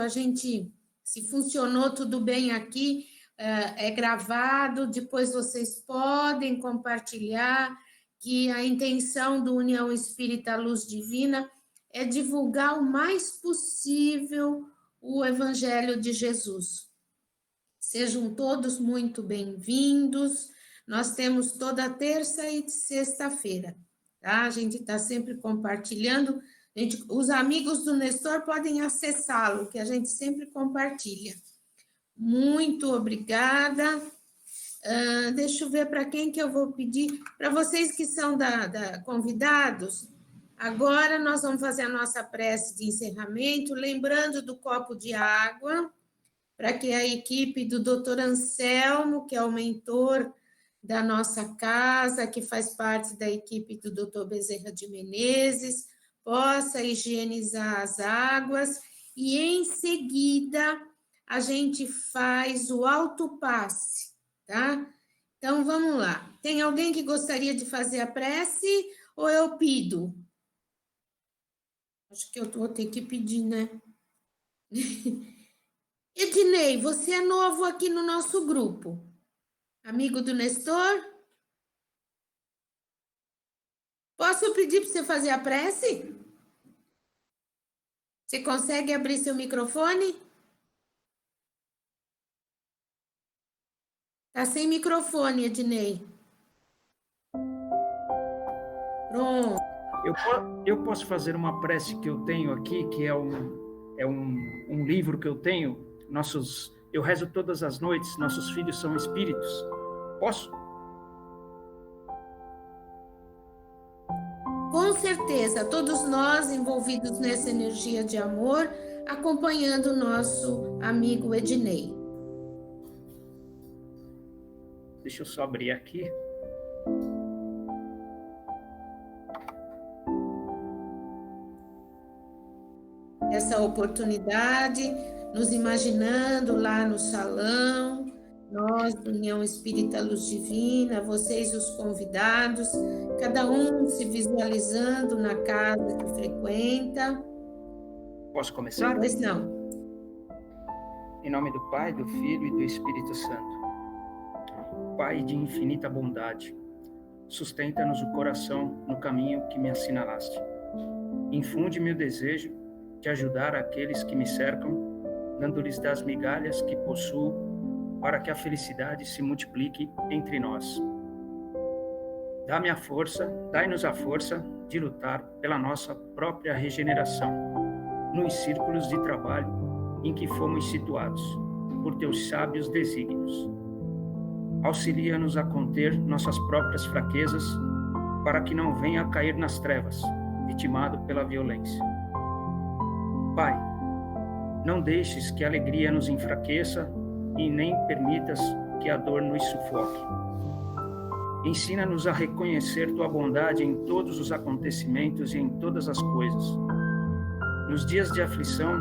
se funcionou tudo bem aqui, é gravado, depois vocês podem compartilhar, que a intenção do União Espírita Luz Divina é divulgar o mais possível o Evangelho de Jesus. Sejam todos muito bem-vindos. Nós temos toda terça e sexta-feira, tá? A gente está sempre compartilhando. Os amigos do Nestor podem acessá-lo, que a gente sempre compartilha. Muito obrigada. Deixa eu ver para quem que eu vou pedir. Para vocês que são convidados, agora nós vamos fazer a nossa prece de encerramento, lembrando do copo de água, para que a equipe do Dr. Anselmo, que é o mentor da nossa casa, que faz parte da equipe do Dr. Bezerra de Menezes, possa higienizar as águas e, em seguida, a gente faz o autopasse, tá? Então, vamos lá. Tem alguém que gostaria de fazer a prece ou eu pido? Acho que eu vou ter que pedir, né? Ednei, você é novo aqui no nosso grupo. Amigo do Nestor? Posso pedir para você fazer a prece? Você consegue abrir seu microfone? Tá sem microfone, Ednei. Pronto. Eu posso fazer uma prece que eu tenho aqui, que é um livro que eu tenho. Eu rezo todas as noites, nossos filhos são espíritos. Posso? Com certeza, todos nós envolvidos nessa energia de amor, acompanhando o nosso amigo Ednei. Deixa eu só abrir aqui. Essa oportunidade, nos imaginando lá no salão, nós, União Espírita Luz Divina, vocês, os convidados, cada um se visualizando na casa que frequenta. Posso começar? Pois não. Em nome do Pai, do Filho e do Espírito Santo. Pai de infinita bondade, sustenta-nos o coração no caminho que me assinalaste. Infunde-me o desejo de ajudar aqueles que me cercam, dando-lhes das migalhas que possuo, para que a felicidade se multiplique entre nós. Dai-nos a força de lutar pela nossa própria regeneração, nos círculos de trabalho em que fomos situados, por teus sábios desígnios. Auxilia-nos a conter nossas próprias fraquezas, para que não venha a cair nas trevas, vitimado pela violência. Pai, não deixes que a alegria nos enfraqueça e nem permitas que a dor nos sufoque. Ensina-nos a reconhecer tua bondade em todos os acontecimentos e em todas as coisas. Nos dias de aflição,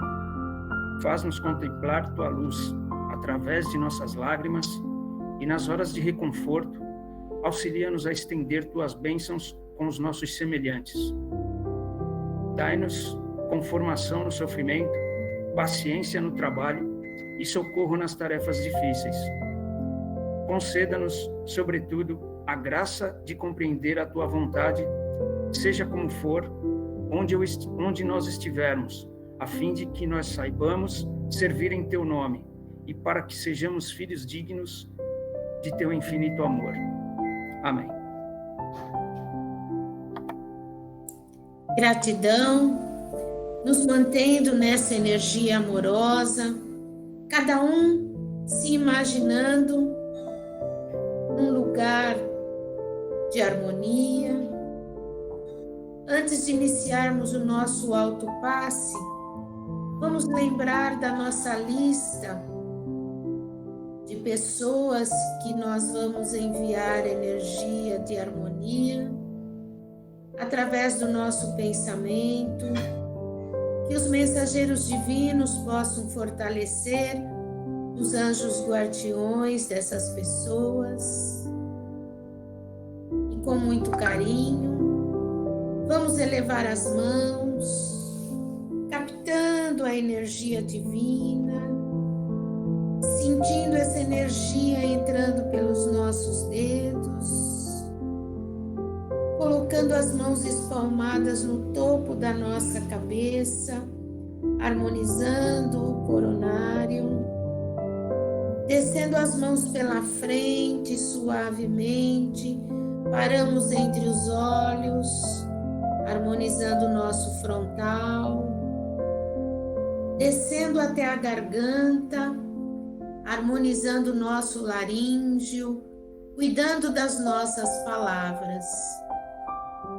faz-nos contemplar tua luz através de nossas lágrimas e nas horas de reconforto, auxilia-nos a estender tuas bênçãos com os nossos semelhantes. Dai-nos conformação no sofrimento, paciência no trabalho e socorro nas tarefas difíceis. Conceda-nos, sobretudo, a graça de compreender a tua vontade, seja como for, onde nós estivermos, a fim de que nós saibamos servir em teu nome e para que sejamos filhos dignos de teu infinito amor. Amém. Gratidão, nos mantendo nessa energia amorosa, cada um se imaginando num lugar de harmonia. Antes de iniciarmos o nosso autopasse, vamos lembrar da nossa lista de pessoas que nós vamos enviar energia de harmonia através do nosso pensamento, que os mensageiros divinos possam fortalecer os anjos guardiões dessas pessoas. E com muito carinho, vamos elevar as mãos, captando a energia divina, sentindo essa energia entrando pelos nossos dedos, colocando as mãos espalmadas no topo da nossa cabeça, harmonizando o coronário, descendo as mãos pela frente suavemente, paramos entre os olhos, harmonizando o nosso frontal, descendo até a garganta, harmonizando o nosso laríngeo, cuidando das nossas palavras,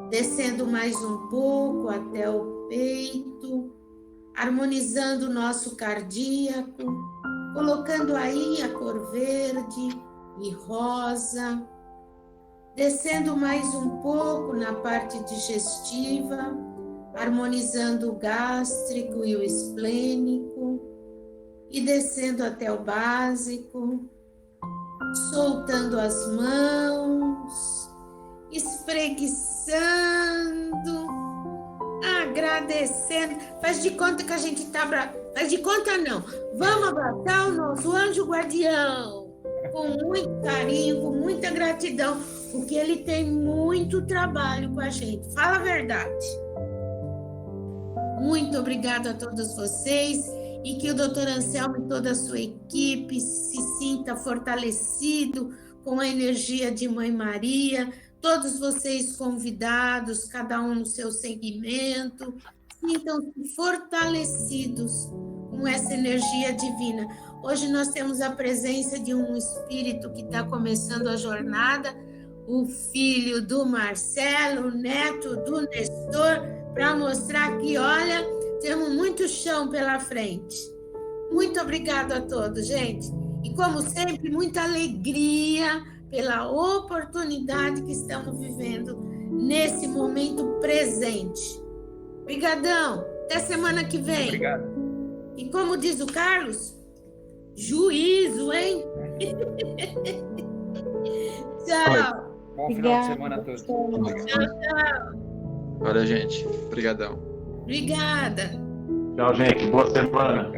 descendo mais um pouco até o peito, harmonizando o nosso cardíaco, colocando aí a cor verde e rosa, descendo mais um pouco na parte digestiva, harmonizando o gástrico e o esplênico, e descendo até o básico, soltando as mãos, espreguiçando, agradecendo. Faz de conta que a gente está Faz de conta não. Vamos abraçar o nosso anjo guardião com muito carinho, com muita gratidão, porque ele tem muito trabalho com a gente. Fala a verdade. Muito obrigada a todos vocês e que o Dr. Anselmo e toda a sua equipe se sinta fortalecido com a energia de Mãe Maria. Todos vocês convidados, cada um no seu segmento, sintam-se fortalecidos com essa energia divina. Hoje nós temos a presença de um espírito que está começando a jornada, o filho do Marcelo, o neto do Nestor, para mostrar que, olha, temos muito chão pela frente. Muito obrigado a todos, gente. E, como sempre, muita alegria pela oportunidade que estamos vivendo nesse momento presente. Obrigadão. Até semana que vem. Obrigado. E como diz o Carlos, juízo, hein? Tchau. Bom final de semana a todos. Tchau. Valeu, gente. Obrigadão. Obrigada. Tchau, gente. Boa semana.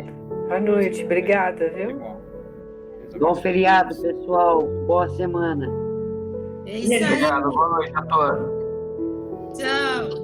Boa noite. Obrigada, viu? Bom feriado, pessoal. Boa semana. É isso aí. Obrigado. Boa noite a todos. Tchau.